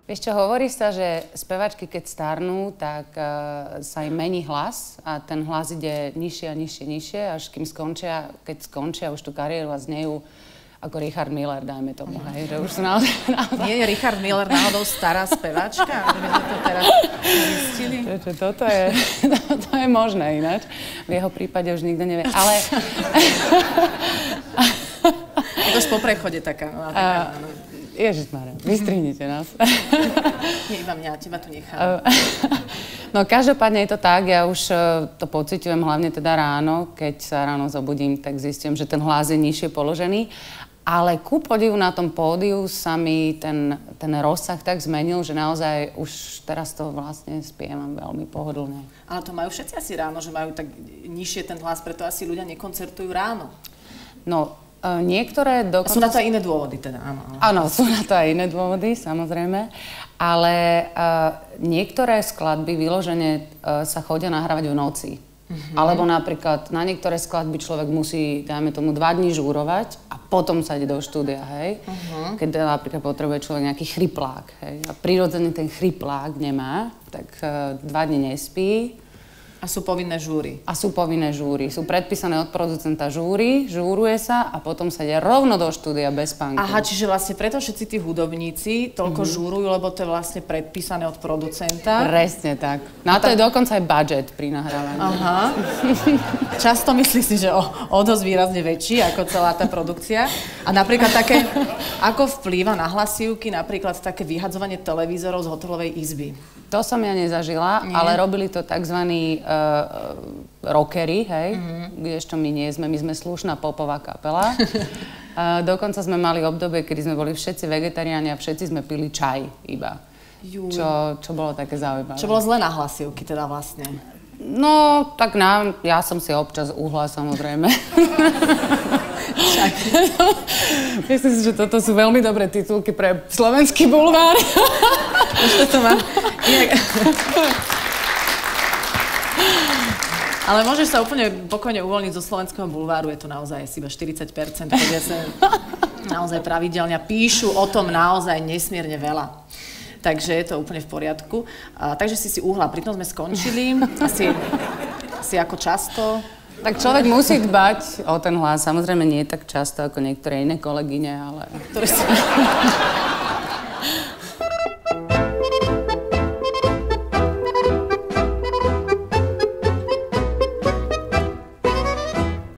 Vieš čo, hovorí sa, že spevačky, keď starnú, tak sa im mení hlas a ten hlas ide nižšie a nižšie, nižšie, až kým skončia, keď skončia už tú kariéru a znejú ako Richard Miller, dajme tomu, hej, že už sú naozaj... Nie je Richard Miller náhodou stará spevačka? Aby sme to teraz zistili. Toto je možné ináč. V jeho prípade už nikto nevie, ale... Je to už po prechode taká. Ježišmarja, vystrihnite nás. Nie, iba mňa, teba tu nechám. No každopádne je to tak, ja už to pociťujem hlavne teda ráno, keď sa ráno zobudím, tak zistím, že ten hlas je nižšie položený. Ale ku podivu na tom pódiu sa mi ten rozsah tak zmenil, že naozaj už teraz to vlastne spievam veľmi pohodlne. Ale to majú všetci asi ráno, že majú tak nižšie ten hlas, preto asi ľudia nekoncertujú ráno. No, niektoré dokonca... A sú na to aj iné dôvody teda, áno. Áno, sú na to aj iné dôvody, samozrejme. Ale niektoré skladby vyložene sa chodia nahrávať v noci. Alebo napríklad na niektoré skladby človek musí, dajme tomu, 2 dní žúrovať a potom sa ide do štúdia, hej. Keď napríklad potrebuje človek nejaký chryplák, hej. A prirodzene ten chryplák nemá, tak 2 dní nespí. A sú povinné žúry. A sú povinné žúry. Sú predpísané od producenta žúry, žúruje sa a potom sa ide rovno do štúdia bez spánku. Aha, čiže vlastne preto všetci tí hudobníci toľko žúrujú, lebo to je vlastne predpísané od producenta. Presne tak. Na to je dokonca aj budget pri nahrávaní. Aha. Často myslíš si, že o dosť výrazne väčší ako celá tá produkcia. A napríklad také, ako vplýva na hlasivky, napríklad také vyhadzovanie televízorov z hotelovej izby. To som ja nezažila, ale robili to takzvaní rockery, hej, kdežto my nie sme, my sme slušná popová kapela. Dokonca sme mali obdobie, kedy sme boli všetci vegetariáni a všetci sme pili čaj iba. Čo bolo také zaujímavé. Čo bolo zle na hlasivky teda vlastne? No, tak ja som si občas uhla, samozrejme. Myslím si, že toto sú veľmi dobré titulky pre slovenský bulvár. Ešte to má. Ale môžeš sa úplne pokojne uvoľniť zo slovenského bulváru, je to naozaj asi iba 40%, ľudia sa naozaj pravidelne píšu o tom naozaj nesmierne veľa. Takže je to úplne v poriadku. Takže si uhla, pritom sme skončili, asi ako často. Tak človek musí dbať o ten hlas, samozrejme nie tak často ako niektoré iné kolegyne, ale...